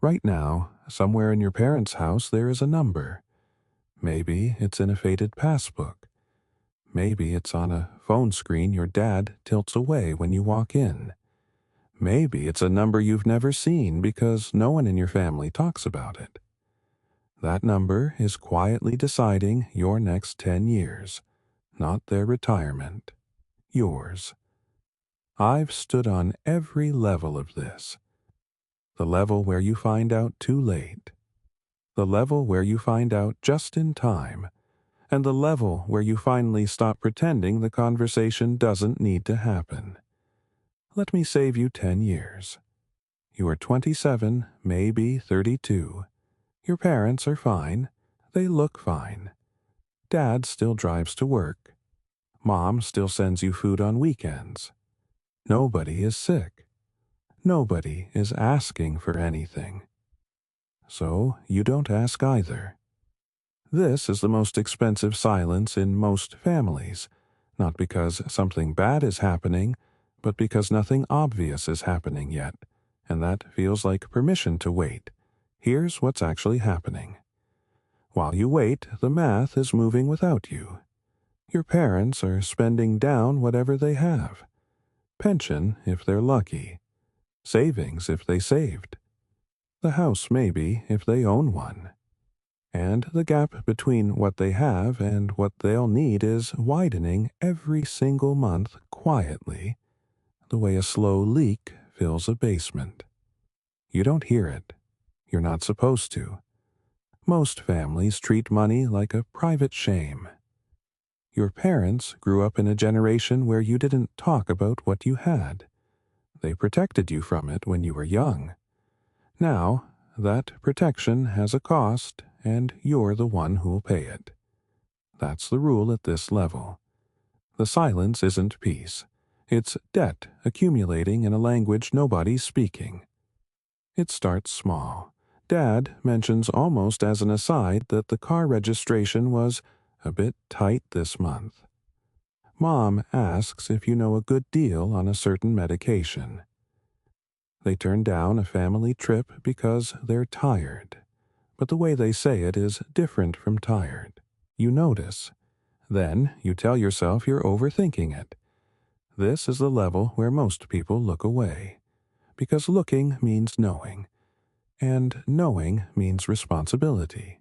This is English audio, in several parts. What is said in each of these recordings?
Right now, somewhere in your parents' house there is a number. Maybe it's in a faded passbook. Maybe it's on a phone screen your dad tilts away when you walk in. Maybe it's a number you've never seen because no one in your family talks about it. That number is quietly deciding your next 10 years, not their retirement, yours. I've stood on every level of this. The level where you find out too late. The level where you find out just in time. And the level where you finally stop pretending the conversation doesn't need to happen. Let me save you 10 years. You are 27, maybe 32. Your parents are fine. They look fine. Dad still drives to work. Mom still sends you food on weekends. Nobody is sick. Nobody is asking for anything. So you don't ask either. This is the most expensive silence in most families, not because something bad is happening, but because nothing obvious is happening yet, and that feels like permission to wait. Here's what's actually happening. While you wait, the math is moving without you. Your parents are spending down whatever they have. Pension, if they're lucky. Savings, if they saved. The house, maybe, if they own one. And the gap between what they have and what they'll need is widening every single month quietly, the way a slow leak fills a basement. You don't hear it. You're not supposed to. Most families treat money like a private shame. Your parents grew up in a generation where you didn't talk about what you had. They protected you from it when you were young. Now, that protection has a cost, and you're the one who'll pay it. That's the rule at this level. The silence isn't peace. It's debt accumulating in a language nobody's speaking. It starts small. Dad mentions almost as an aside that the car registration was a bit tight this month. Mom asks if you know a good deal on a certain medication. They turn down a family trip because they're tired. But the way they say it is different from tired. You notice. Then you tell yourself you're overthinking it. This is the level where most people look away. Because looking means knowing. And knowing means responsibility.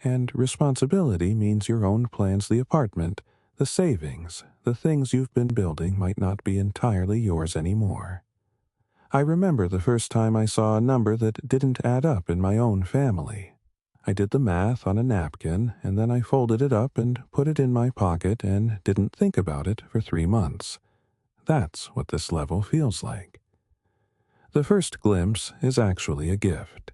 And responsibility means your own plans, the apartment, the savings, the things you've been building might not be entirely yours anymore. I remember the first time I saw a number that didn't add up in my own family. I did the math on a napkin, and then I folded it up and put it in my pocket and didn't think about it for 3 months. That's what this level feels like. The first glimpse is actually a gift.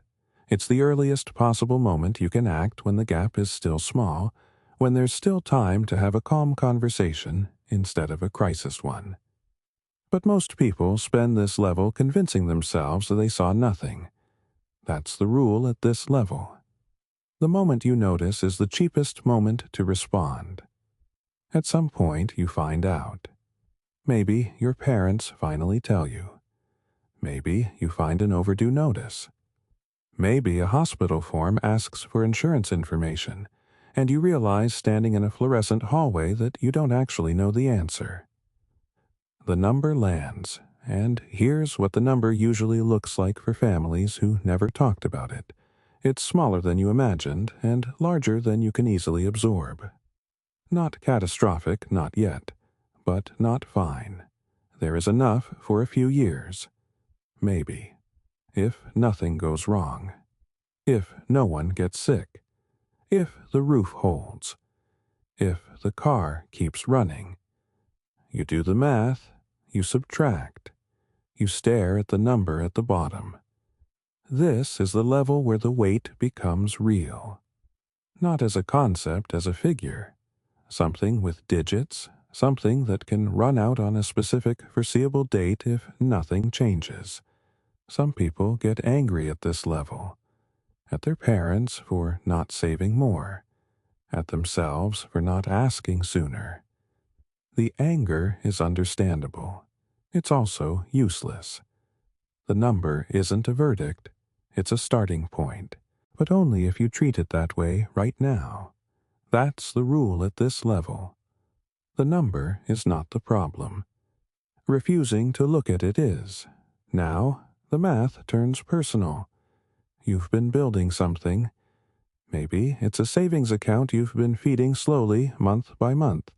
It's the earliest possible moment you can act when the gap is still small, when there's still time to have a calm conversation instead of a crisis one. But most people spend this level convincing themselves that they saw nothing. That's the rule at this level. The moment you notice is the cheapest moment to respond. At some point you find out. Maybe your parents finally tell you. Maybe you find an overdue notice. Maybe a hospital form asks for insurance information, and you realize standing in a fluorescent hallway that you don't actually know the answer. The number lands, and here's what the number usually looks like for families who never talked about it. It's smaller than you imagined, and larger than you can easily absorb. Not catastrophic, not yet, but not fine. There is enough for a few years. Maybe. If nothing goes wrong. If no one gets sick. If the roof holds. If the car keeps running. You do the math, you subtract. You stare at the number at the bottom. This is the level where the weight becomes real. Not as a concept, as a figure. Something with digits, something that can run out on a specific foreseeable date if nothing changes. Some people get angry at this level. At their parents for not saving more. At themselves for not asking sooner. The anger is understandable. It's also useless. The number isn't a verdict. It's a starting point, but only if you treat it that way right now. That's the rule at this level. The number is not the problem. Refusing to look at it is. Now, the math turns personal. You've been building something. Maybe it's a savings account you've been feeding slowly month by month.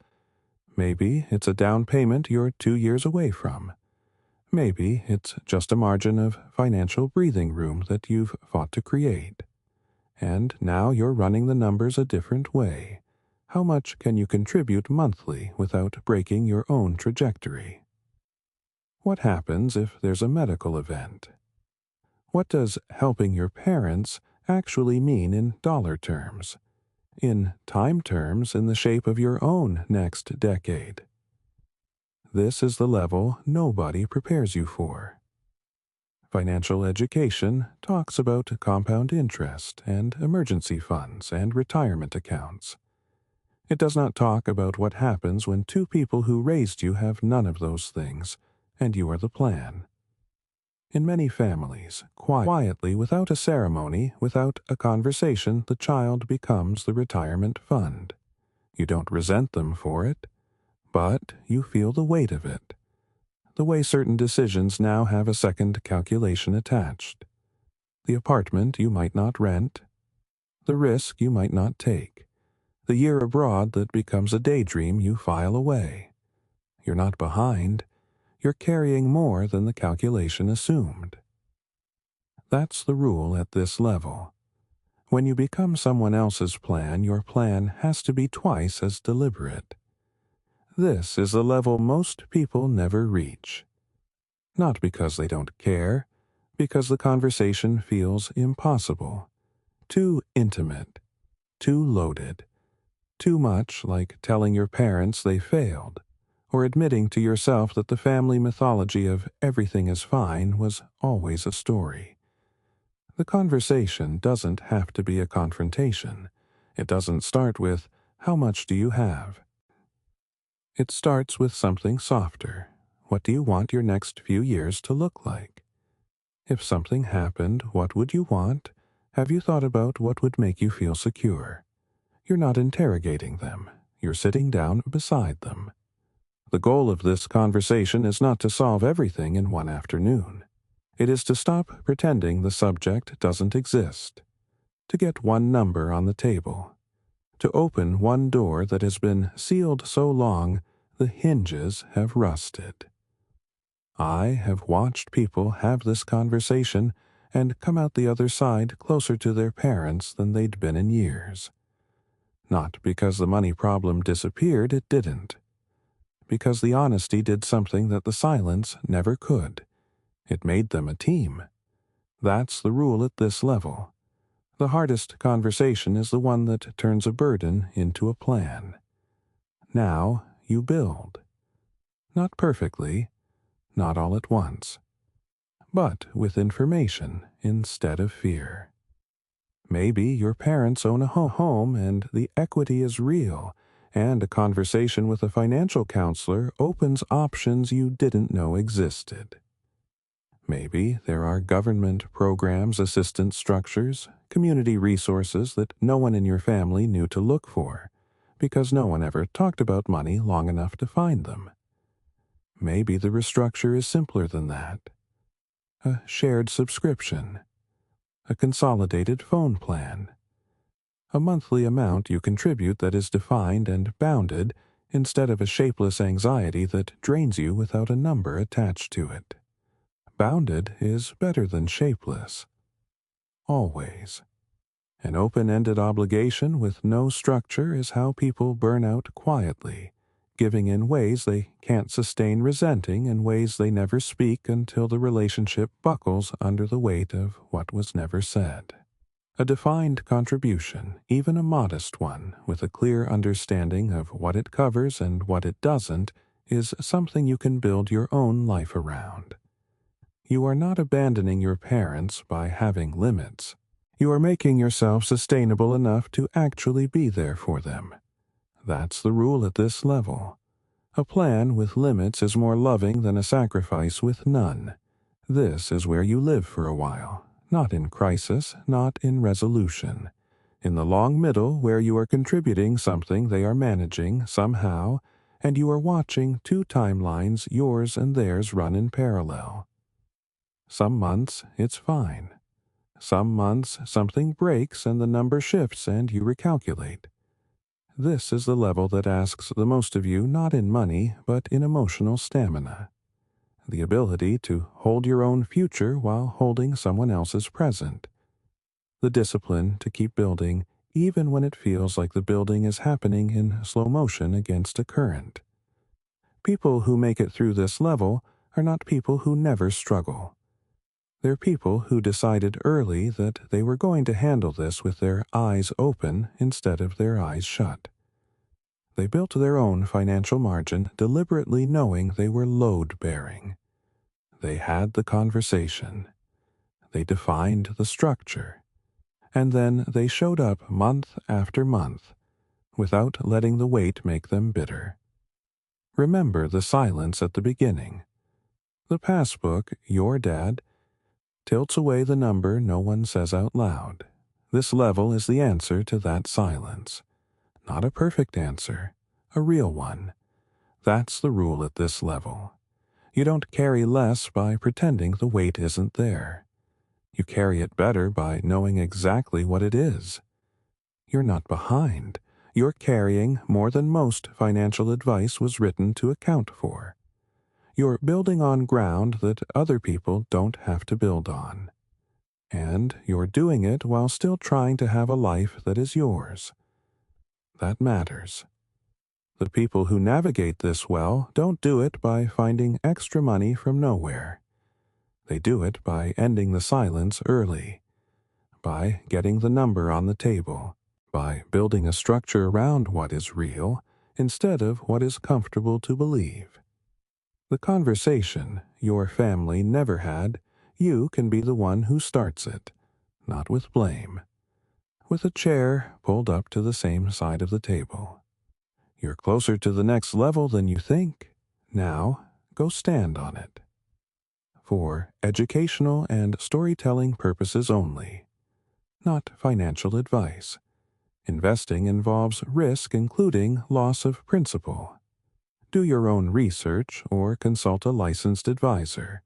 Maybe it's a down payment you're 2 years away from. Maybe it's just a margin of financial breathing room that you've fought to create. And now you're running the numbers a different way. How much can you contribute monthly without breaking your own trajectory? What happens if there's a medical event? What does helping your parents actually mean in dollar terms? In time terms, in the shape of your own next decade? This is the level nobody prepares you for. Financial education talks about compound interest and emergency funds and retirement accounts. It does not talk about what happens when two people who raised you have none of those things, and you are the plan. In many families, quietly, without a ceremony, without a conversation, the child becomes the retirement fund. You don't resent them for it, but you feel the weight of it. The way certain decisions now have a second calculation attached. The apartment you might not rent, the risk you might not take, the year abroad that becomes a daydream you file away. You're not behind, you're carrying more than the calculation assumed. That's the rule at this level. When you become someone else's plan, your plan has to be twice as deliberate. This is the level most people never reach. Not because they don't care, because the conversation feels impossible, too intimate, too loaded, too much like telling your parents they failed, or admitting to yourself that the family mythology of everything is fine was always a story. The conversation doesn't have to be a confrontation. It doesn't start with, "How much do you have?" It starts with something softer. What do you want your next few years to look like? If something happened, what would you want? Have you thought about what would make you feel secure? You're not interrogating them. You're sitting down beside them. The goal of this conversation is not to solve everything in one afternoon. It is to stop pretending the subject doesn't exist, to get one number on the table, to open one door that has been sealed so long the hinges have rusted. I have watched people have this conversation and come out the other side closer to their parents than they'd been in years. Not because the money problem disappeared, it didn't. Because the honesty did something that the silence never could. It made them a team. That's the rule at this level. The hardest conversation is the one that turns a burden into a plan. Now you build. Not perfectly, not all at once, but with information instead of fear. Maybe your parents own a home and the equity is real, and a conversation with a financial counselor opens options you didn't know existed. Maybe there are government programs, assistance structures, community resources that no one in your family knew to look for, because no one ever talked about money long enough to find them. Maybe the restructure is simpler than that. A shared subscription, a consolidated phone plan, a monthly amount you contribute that is defined and bounded instead of a shapeless anxiety that drains you without a number attached to it. Bounded is better than shapeless. Always. An open-ended obligation with no structure is how people burn out quietly, giving in ways they can't sustain, resenting in ways they never speak until the relationship buckles under the weight of what was never said. A defined contribution, even a modest one, with a clear understanding of what it covers and what it doesn't, is something you can build your own life around. You are not abandoning your parents by having limits. You are making yourself sustainable enough to actually be there for them. That's the rule at this level. A plan with limits is more loving than a sacrifice with none. This is where you live for a while, Not in crisis, not in resolution. In the long middle where you are contributing something they are managing somehow, and you are watching two timelines, yours and theirs, run in parallel. Some months it's fine. Some months something breaks and the number shifts and you recalculate. This is the level that asks the most of you not in money, but in emotional stamina. The ability to hold your own future while holding someone else's present. The discipline to keep building even when it feels like the building is happening in slow motion against a current. People who make it through this level are not people who never struggle. They're people who decided early that they were going to handle this with their eyes open instead of their eyes shut. They built their own financial margin deliberately knowing they were load-bearing. They had the conversation. They defined the structure. And then they showed up month after month without letting the weight make them bitter. Remember the silence at the beginning. The passbook, your dad, tilts away the number no one says out loud. This level is the answer to that silence. Not a perfect answer, a real one. That's the rule at this level. You don't carry less by pretending the weight isn't there. You carry it better by knowing exactly what it is. You're not behind. You're carrying more than most financial advice was written to account for. You're building on ground that other people don't have to build on. And you're doing it while still trying to have a life that is yours. That matters. The people who navigate this well don't do it by finding extra money from nowhere. They do it by ending the silence early, by getting the number on the table, by building a structure around what is real instead of what is comfortable to believe. The conversation your family never had, you can be the one who starts it, not with blame, with a chair pulled up to the same side of the table. You're closer to the next level than you think. Now, go stand on it. For educational and storytelling purposes only, not financial advice. Investing involves risk, including loss of principal. Do your own research or consult a licensed advisor.